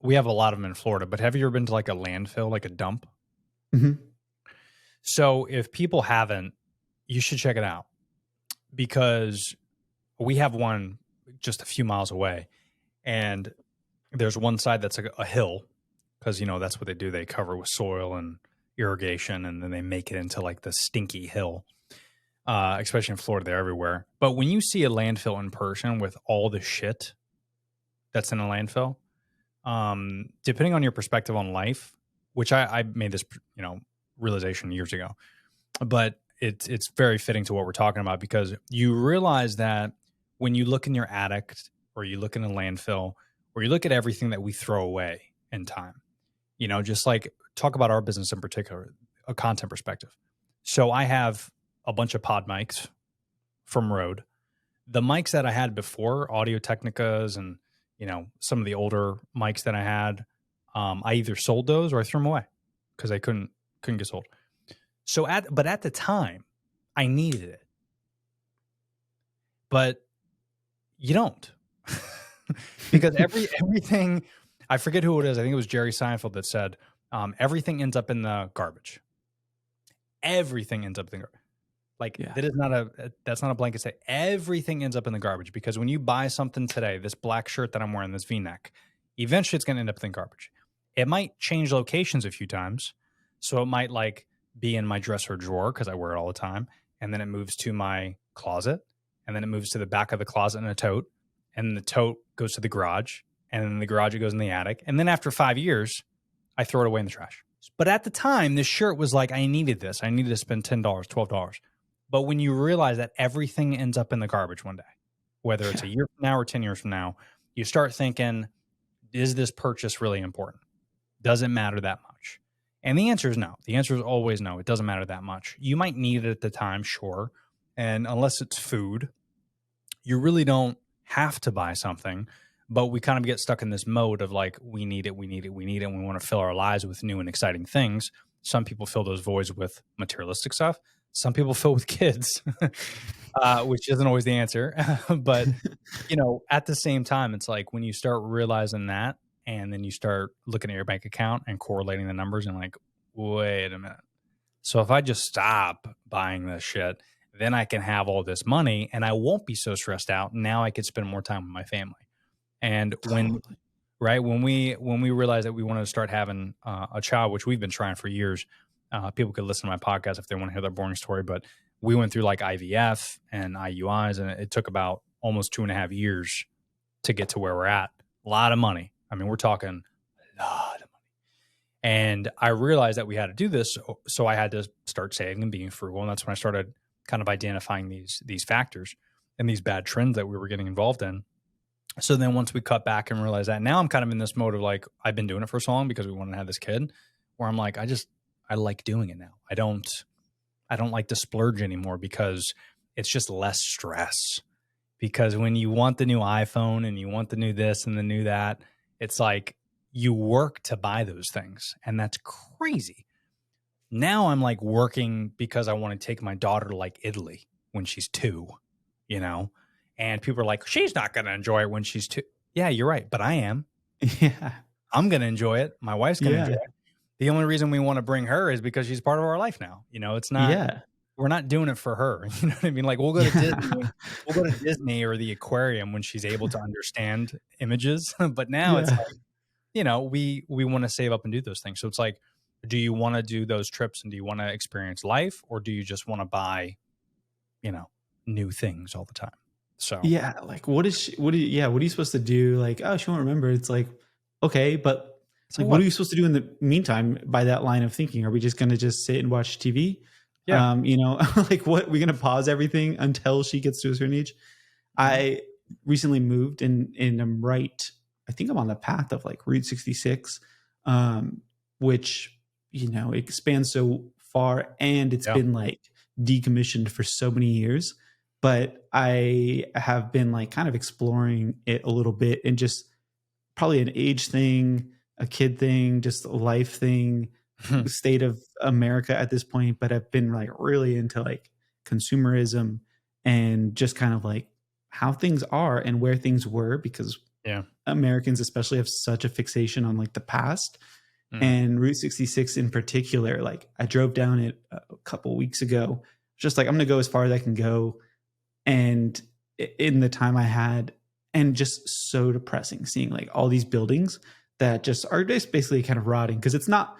we have a lot of them in Florida, but have you ever been to like a landfill, like a dump? Mm-hmm. So if people haven't, you should check it out, because we have one just a few miles away, and there's one side that's a hill, because, that's what they do. They cover with soil and irrigation, and then they make it into like the stinky hill, especially in Florida, they're everywhere. But when you see a landfill in person with all the shit that's in a landfill, depending on your perspective on life, which I made this, realization years ago, but it's very fitting to what we're talking about, because you realize that when you look in your attic, or you look in a landfill, or you look at everything that we throw away in time, just like talk about our business in particular, a content perspective. So I have a bunch of pod mics from Rode. The mics that I had before, Audio Technicas, and some of the older mics that I had, I either sold those or I threw them away because I couldn't get sold. So but at the time, I needed it. But you don't. Because everything, I forget who it is. I think it was Jerry Seinfeld that said, everything ends up in the garbage. Everything ends up in the garbage. Like, that's not a blanket statement. Everything ends up in the garbage, because when you buy something today, this black shirt that I'm wearing, this V-neck, eventually it's going to end up in the garbage. It might change locations a few times. So it might like be in my dresser drawer, because I wear it all the time. And then it moves to my closet, and then it moves to the back of the closet in a tote. And the tote goes to the garage, and then in the garage, it goes in the attic. And then after 5 years, I throw it away in the trash. But at the time, this shirt was like, I needed this. I needed to spend $10, $12. But when you realize that everything ends up in the garbage one day, whether it's a year from now or 10 years from now, you start thinking, is this purchase really important? Does it matter that much? And the answer is no. The answer is always no. It doesn't matter that much. You might need it at the time, sure. And unless it's food, you really don't have to buy something. But we kind of get stuck in this mode of like, we need it, and we want to fill our lives with new and exciting things. Some people fill those voids with materialistic stuff. Some people fill with kids, which isn't always the answer. But, at the same time, it's like when you start realizing that, And then you start looking at your bank account and correlating the numbers and like, wait a minute. So if I just stop buying this shit, then I can have all this money and I won't be so stressed out. Now I could spend more time with my family. And when Totally. right when we realized that we wanted to start having a child, which we've been trying for years, people could listen to my podcast if they want to hear their boring story. But we went through like IVF and IUIs, and it took about almost 2.5 years to get to where we're at. A lot of money. I mean, we're talking a lot of money. And I realized that we had to do this, so I had to start saving and being frugal. And that's when I started kind of identifying these factors and these bad trends that we were getting involved in. So then once we cut back and realized that, now I'm kind of in this mode of like, I've been doing it for so long because we wanted to have this kid, where I'm like, I like doing it now. I don't like to splurge anymore because it's just less stress. Because when you want the new iPhone and you want the new this and the new that, it's like you work to buy those things. And that's crazy. Now I'm like working because I want to take my daughter to like Italy when she's 2, you know? And people are like, she's not going to enjoy it when she's 2. Yeah, you're right. But I am. Yeah. I'm going to enjoy it. My wife's going to enjoy Yeah. it. The only reason we want to bring her is because she's part of our life now. You know, it's not, Yeah. we're not doing it for her. You know what I mean? Like we'll go to Disney, we'll go to Disney or the aquarium when she's able to understand images. But now it's Yeah. like, you know, we want to save up and do those things. So it's like, do you want to do those trips and do you want to experience life, or do you just want to buy, you know, new things all the time? So Yeah, like what is what are you supposed to do? Like, oh, she won't remember. It's like, okay, but it's like like what what? are you supposed to do in the meantime by that line of thinking? Are we just gonna just sit and watch TV? Yeah. Like what we're gonna pause everything until she gets to a certain age. I recently moved and I'm I think I'm on the path of like Route 66, which expands so far and it's Yeah. been like decommissioned for so many years. But I have been like kind of exploring it a little bit and just probably an age thing, a kid thing, just a life thing, state of America at this point. But I've been like really into like consumerism and just kind of like how things are and where things were, because Yeah. Americans especially have such a fixation on like the past. Mhm. And Route 66 in particular, like I drove down it a couple weeks ago, just like I'm gonna go as far as I can go. And in the time I had, and just so depressing seeing like all these buildings that just are just basically kind of rotting, because it's not,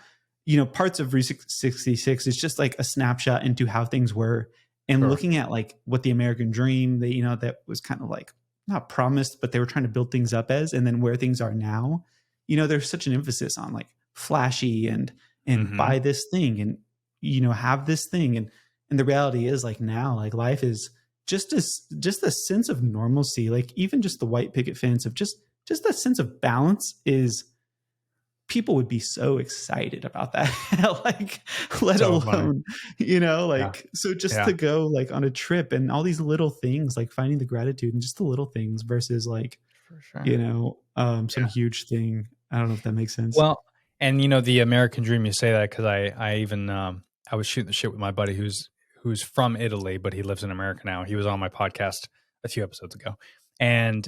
parts of Route 66 is just like a snapshot into how things were, and Sure. looking at like what the American dream that was kind of like not promised, but they were trying to build things up as, and then where things are now. There's such an emphasis on like flashy and Mhm. buy this thing and have this thing, and the reality is like now like life is just a sense of normalcy, like even just the white picket fence of just a sense of balance is, people would be so excited about that. Like let So funny. alone Yeah. like, so just Yeah. to go like on a trip and all these little things, like finding the gratitude and just the little things versus like For sure. some Yeah. huge thing. I don't know if that makes sense. Well, and the American dream, you say that because I even I was shooting the shit with my buddy who's from Italy, but he lives in America now. He was on my podcast a few episodes ago, and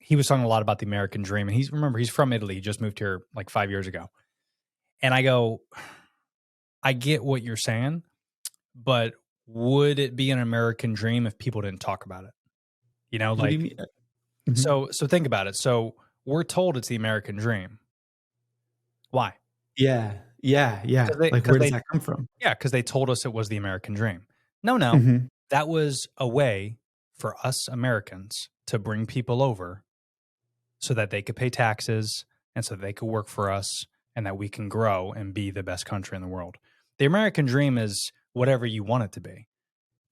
he was talking a lot about the American dream. And he's from Italy. He just moved here like 5 years ago. And I go, I get what you're saying, but would it be an American dream if people didn't talk about it? What do you Like, mean? Mhm. so think about it. So we're told it's the American dream. Why? Yeah. Like Because where does they that come from? Yeah, because they told us it was the American dream. No, Mhm. that was a way for us Americans to bring people over so that they could pay taxes and so they could work for us and that we can grow and be the best country in the world. The American dream is whatever you want it to be.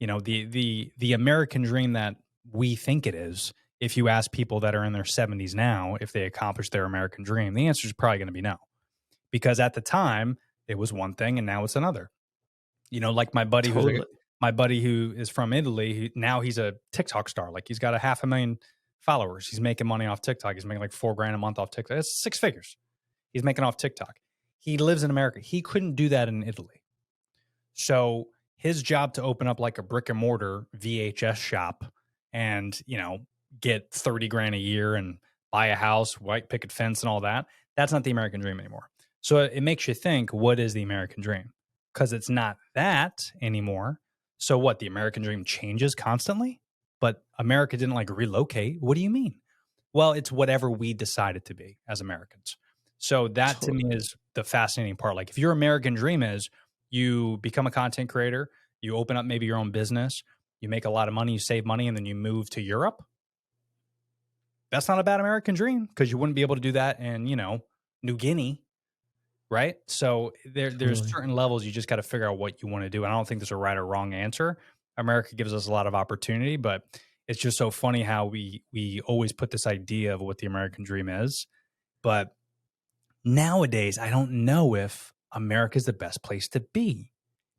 The American dream that we think it is, if you ask people that are in their 70s now if they accomplished their American dream, the answer is probably going to be no. Because at the time, it was one thing and now it's another. Like Totally. my buddy who is from Italy, now he's a TikTok star. Like he's got 500,000 followers. He's making money off TikTok. He's making like $4,000 a month off TikTok. It's 6 figures. He's making off TikTok. He lives in America. He couldn't do that in Italy. So his job to open up like a brick and mortar VHS shop and, get 30 grand a year and buy a house, white picket fence, and all that. That's not the American dream anymore. So it makes you think, what is the American dream? Because it's not that anymore. So what? The American dream changes constantly, but America didn't like relocate. What do you mean? Well, it's whatever we decide it to be as Americans. So that to me Totally. is the fascinating part. Like if your American dream is you become a content creator, you open up maybe your own business, you make a lot of money, you save money, and then you move to Europe. That's not a bad American dream because you wouldn't be able to do that in, New Guinea, right? So there's Totally. certain levels you just got to figure out what you want to do. And I don't think there's a right or wrong answer. America gives us a lot of opportunity, but it's just so funny how we always put this idea of what the American dream is. But nowadays, I don't know if America is the best place to be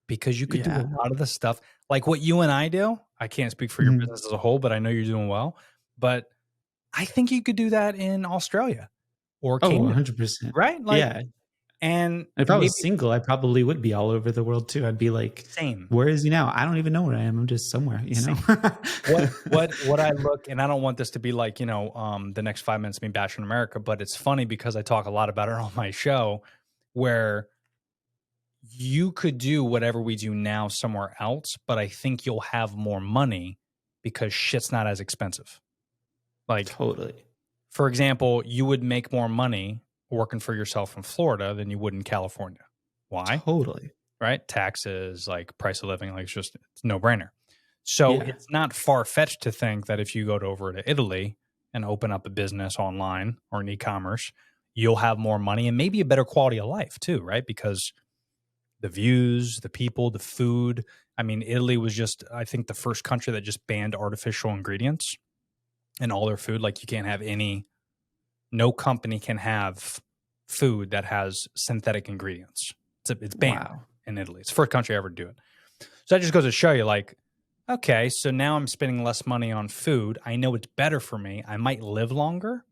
because you could do a Yeah. lot of the stuff like what you and I do. I can't speak for your Mhm. business as a whole, but I know you're doing well. But I think you could do that in Australia or Oh, Canada, 100%. right? Like, Yeah. and If I maybe was single, I probably would be all over the world too. I'd be like, same, where is he now? I don't even know where I am. I'm just somewhere, same. What I look, and I don't want this to be like, the next 5 minutes me bashing America, but it's funny because I talk a lot about it on my show where you could do whatever we do now somewhere else, but I think you'll have more money because shit's not as expensive. Like, Totally. for example, you would make more money working for yourself in Florida than you would in California. Why? Totally. Right? Taxes, like price of living, like it's no brainer. So Yeah. it's not far fetched to think that if you go over to Italy and open up a business online or in e-commerce, you'll have more money and maybe a better quality of life too, right? Because the views, the people, the food. I mean, Italy was just, I think, the first country that just banned artificial ingredients in all their food. Like you can't have no company can have food that has synthetic ingredients. It's banned Wow. in Italy. It's the first country ever to do it. So that just goes to show you, like, okay, so now I'm spending less money on food. I know it's better for me. I might live longer.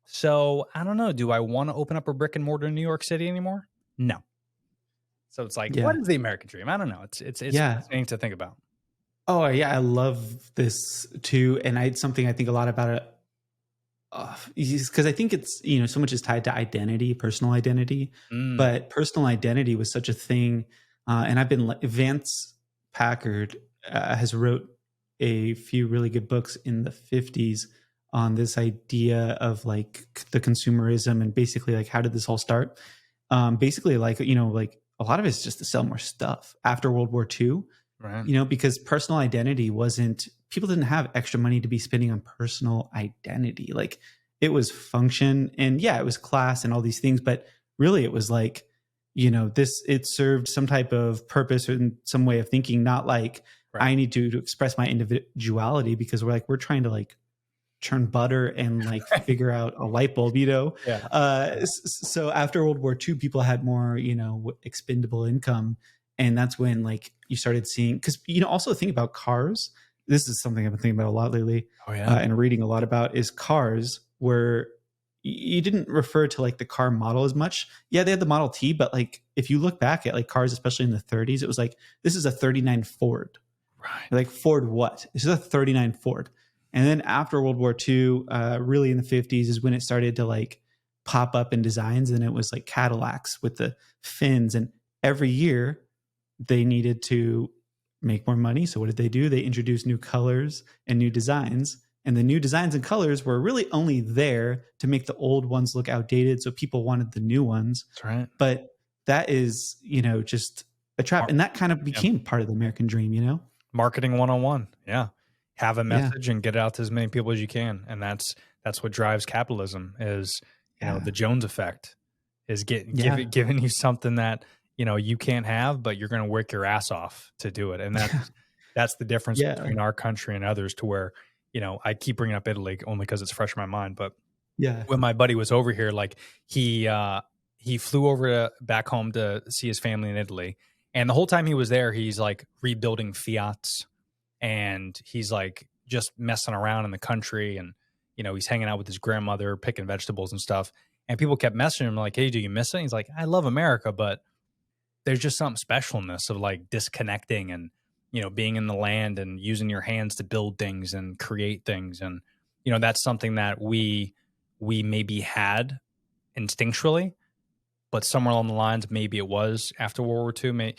So I don't know. Do I want to open up a brick and mortar in New York City anymore? No. So it's like, what Yeah. is the American dream? I don't know. It's Yeah. fascinating to think about. Oh, yeah. I love this too. And it's something I think a lot about it because I think it's, so much is tied to identity, personal identity, Mm, but personal identity was such a thing. And I've been Vance Packard has wrote a few really good books in the 50s on this idea of like the consumerism and basically like how did this all start? Basically like, like a lot of it's just to sell more stuff after World War II, right. because personal identity wasn't, people didn't have extra money to be spending on personal identity. Like it was function and yeah, it was class and all these things, but really it was like, it served some type of purpose or in some way of thinking, not like Right. I need to express my individuality because we're trying to like churn butter and like figure out a light bulb, Yeah. so after World War II, people had more, expendable income. And that's when like you started seeing, because, also think about cars. This is something I've been thinking about a lot lately Oh, yeah. and reading a lot about is cars where you didn't refer to like the car model as much. Yeah, they had the Model T, but like if you look back at like cars, especially in the 30s, it was like, this is a 39 Ford. Right. Like Ford what? This is a 39 Ford. And then after World War II, really in the 50s is when it started to like pop up in designs. And it was like Cadillacs with the fins. And every year they needed to make more money. So what did they do? They introduced new colors and new designs. And the new designs and colors were really only there to make the old ones look outdated. So people wanted the new ones. That's right. But that is, just a trap. And that kind of Yeah. became part of the American dream, Marketing 101. Yeah. Have a Yeah. message and get it out to as many people as you can. And that's what drives capitalism is, Yeah. the Jones effect is Yeah. giving you something that, you can't have, but you're going to work your ass off to do it. And that's the difference Yeah. between our country and others to where, I keep bringing up Italy only because it's fresh in my mind. But Yeah. when my buddy was over here, like he flew over back home to see his family in Italy. And the whole time he was there, he's like rebuilding Fiats and he's like just messing around in the country. And, he's hanging out with his grandmother, picking vegetables and stuff. And people kept messaging him like, hey, do you miss it? He's like, I love America, but there's just something special in this of like disconnecting and, being in the land and using your hands to build things and create things. And, that's something that we maybe had instinctually, but somewhere along the lines, maybe it was after World War II,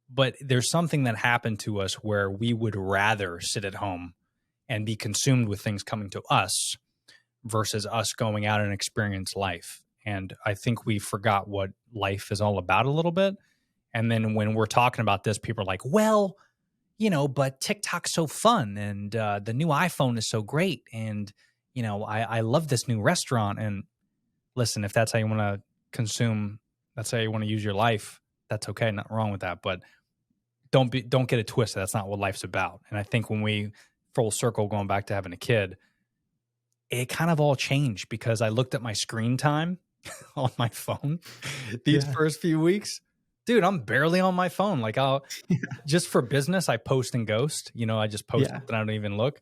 but there's something that happened to us where we would rather sit at home and be consumed with things coming to us versus us going out and experience life. And I think we forgot what life is all about a little bit. And then when we're talking about this, people are like, well, but TikTok's so fun, and the new iPhone is so great. And, I love this new restaurant. And listen, if that's how you want to consume, that's how you want to use your life, that's okay. Nothing wrong with that. But don't get it twisted. That's not what life's about. And I think when we full circle going back to having a kid, it kind of all changed because I looked at my screen time on my phone these first few weeks. Dude, I'm barely on my phone. Like just for business, I post and ghost. I just post and I don't even look.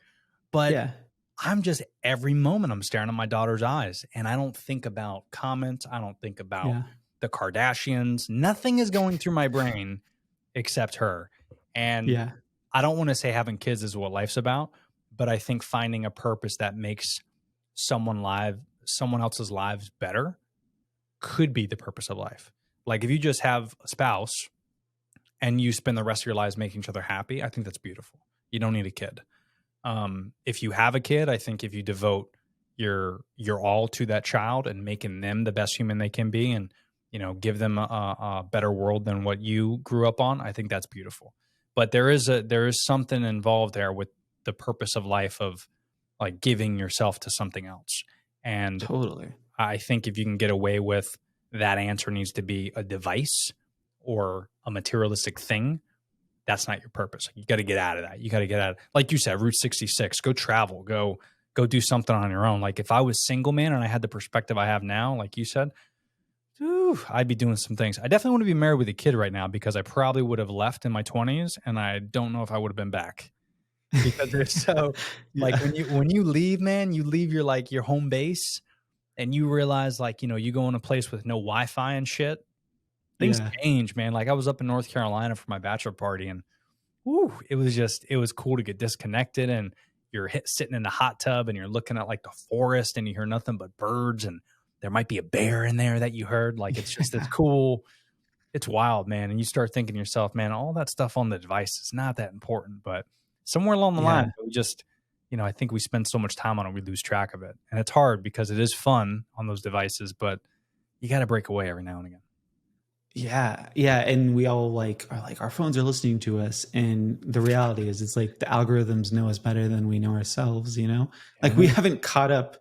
But I'm just every moment I'm staring at my daughter's eyes, and I don't think about comments. I don't think about the Kardashians. Nothing is going through my brain except her. And I don't want to say having kids is what life's about, but I think finding a purpose that makes someone else's lives better could be the purpose of life. Like if you just have a spouse and you spend the rest of your lives making each other happy, I think that's beautiful. You don't need a kid. If you have a kid, I think if you devote your all to that child and making them the best human they can be, and give them a better world than what you grew up on, I think that's beautiful. But there is something involved there with the purpose of life of like giving yourself to something else. And totally, I think if you can get away with that answer needs to be a device or a materialistic thing, that's not your purpose. You got to get out of that. You got to get out. Like you said, Route 66, go travel, go do something on your own. Like if I was single, man, and I had the perspective I have now, like you said, I'd be doing some things. I definitely want to be married with a kid right now because I probably would have left in my 20s, and I don't know if I would have been back because they're so like when you leave, man, you leave your home base, and you realize you go in a place with no Wi-Fi and shit. Things change, man. Like I was up in North Carolina for my bachelor party, and it was cool to get disconnected, and you're sitting in the hot tub and you're looking at like the forest and you hear nothing but birds, and there might be a bear in there that you heard. Like it's just, it's cool. It's wild, man. And you start thinking to yourself, man, all that stuff on the device is not that important, but somewhere along the line, we just, I think we spend so much time on it, we lose track of it. And it's hard because it is fun on those devices, but you got to break away every now and again. Yeah. And we all are like, our phones are listening to us. And the reality is it's like the algorithms know us better than we know ourselves, like we haven't caught up,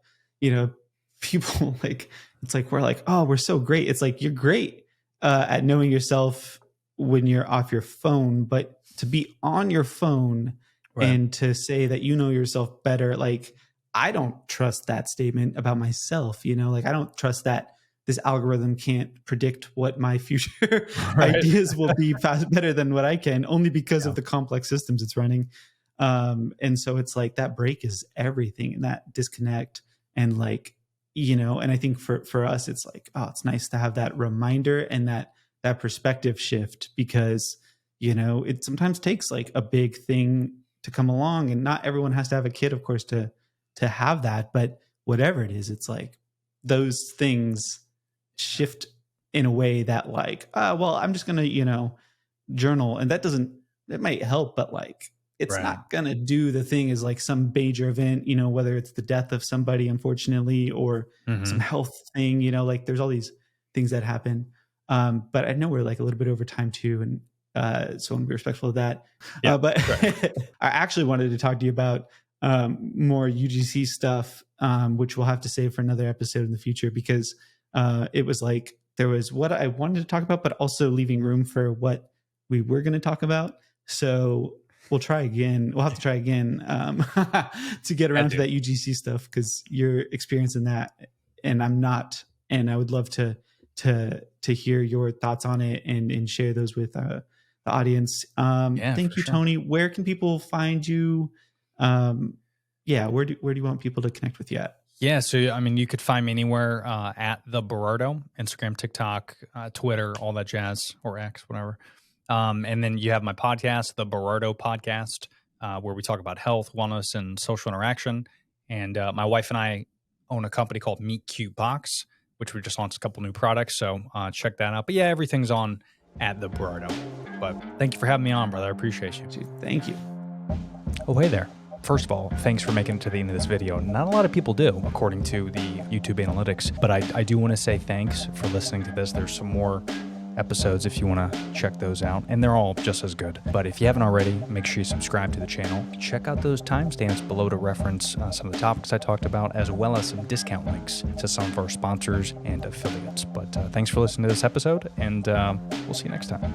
people like, it's like, we're like, oh, we're so great. It's like, you're great at knowing yourself when you're off your phone, but to be on your phone and to say that you know yourself better, like I don't trust that statement about myself, like I don't trust that this algorithm can't predict what my future ideas will be better than what I can, only because of the complex systems it's running. And so it's like that break is everything, and that disconnect, and and I think for us, it's like, oh, it's nice to have that reminder and that perspective shift, because, it sometimes takes like a big thing to come along, and not everyone has to have a kid, of course, to have that. But whatever it is, it's like those things shift in a way that well, I'm just going to, journal. And that might help, but it's not going to do the thing as like some major event, whether it's the death of somebody, unfortunately, or some health thing, there's all these things that happen. But I know we're like a little bit over time too. And so I want to be respectful of that. But I actually wanted to talk to you about more UGC stuff, which we'll have to save for another episode in the future, because it was like there was what I wanted to talk about, but also leaving room for what we were going to talk about. So we'll try again. We'll have to try again to get around to that UGC stuff, because you're experiencing that and I'm not. And I would love to hear your thoughts on it and share those with the audience. Thank you, sure. Tony. Where can people find you? Where do you want people to connect with you at? Yeah, so you could find me anywhere at the Berardo, Instagram, TikTok, Twitter, all that jazz, or X, whatever. And then you have my podcast, the Berardo Podcast, where we talk about health, wellness, and social interaction. And my wife and I own a company called Meet Cute Box, which we just launched a couple new products. So check that out. But yeah, everything's on at the Berardo. But thank you for having me on, brother. I appreciate you. Dude, thank you. Oh, hey there. First of all, thanks for making it to the end of this video. Not a lot of people do, according to the YouTube analytics. But I do want to say thanks for listening to this. There's some more episodes if you want to check those out, and they're all just as good. But if you haven't already, make sure you subscribe to the channel. Check out those timestamps below to reference some of the topics I talked about, as well as some discount links to some of our sponsors and affiliates. But thanks for listening to this episode, and we'll see you next time.